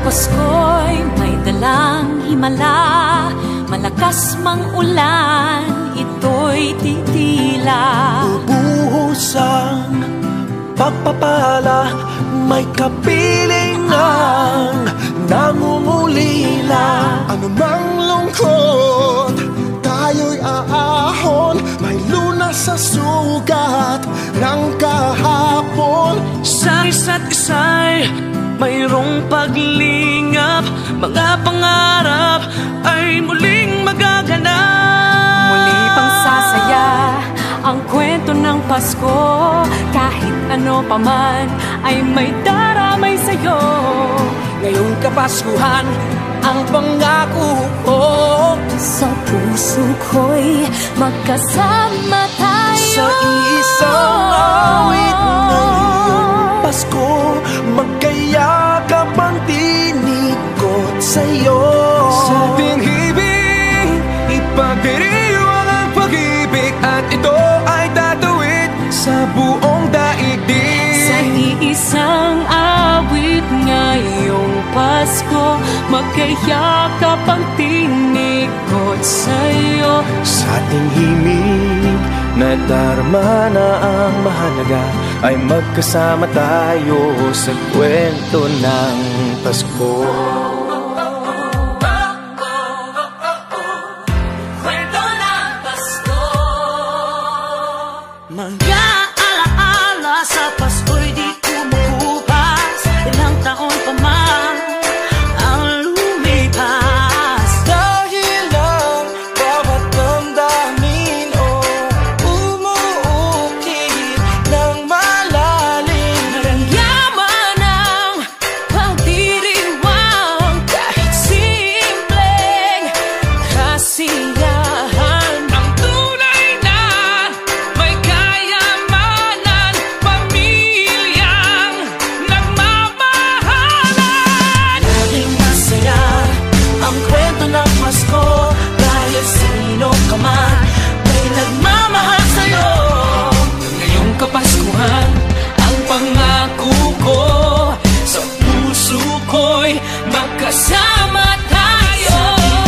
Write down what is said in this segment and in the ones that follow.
Pasko'y may dalang himala, malakas mang ulan, ito'y titila. Ubuhos ang pagpapala, may kapiling ang nangungulila. Anumang lungkot, tayo'y aahon, may lunas sa sugat ng kahapon. Sa isa't isa'y mayroong paglingap, mga pangarap ay muling magaganap. Muli pang sasaya ang kwento ng Pasko, kahit ano paman ay may daramay sa'yo. Ngayong Kapaskuhan, ang pangako ko, sa puso ko'y magkasama tayo. sa isang awit ngayong Pasko, magkayakap ang tinikot sa'yo. Sa ating ibig, ipagdiriwang ang pag-ibig, at ito ay tatawid sa buong daigdig. Sa iisang awit ngayong Pasko, magkayakap ang tinikot sa'yo. Sa ating himig, nadarama na ang mahalaga, ay magkasama tayo sa kwento ng Pasko. Kwento ng Pasko. Mga alaala sa Pasko'y di kumukupas, ilang taon pa man ang lumipas. Dahil ang bawat damdamin o umuukit ng malalim, Naramdaman ang pagdiriwang, kahit simpleng kasiyahan. ang tunay na may kayamanan, pamilyang nagmamahalan. Naging masaya ang kwento ng Pasko, dahil sino ka man may nagmamahal sa'yo. Ngayong Kapaskuhan, ang pangako ko, sa puso ko'y magkasama tayo.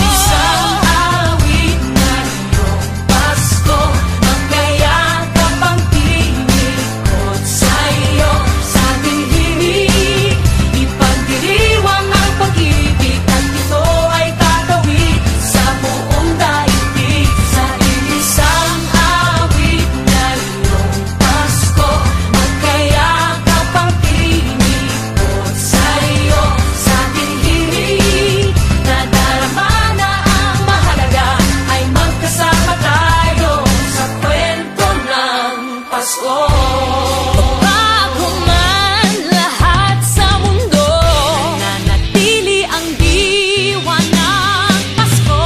Isang awit ngayong Pasko, magkayakap ang tinikot sa'yo. Sa ating himig, ipagdiriwang ang pag-ibig, at ito ay tatawid sa buong daigdig. Sa isang awit ngayong Pasko, magkayakap ang tinikot sa'yo. Sa ating himig, nadarama na ang mahalaga, ay magkasama tayo sa kwento ng Pasko. Bago man lahat sa mundo, nananatili ang diwa ng Pasko.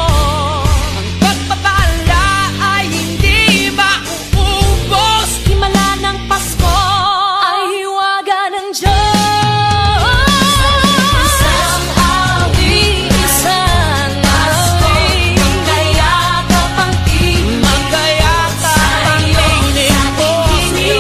Ang pagpapala ay hindi mauubos, himala ng Pasko ay hiwaga ng Diyos. Isang awit, isang awit, magkayakap ang tinig, Magkayakap ang tinig ko sa'yo.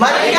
Maligaya!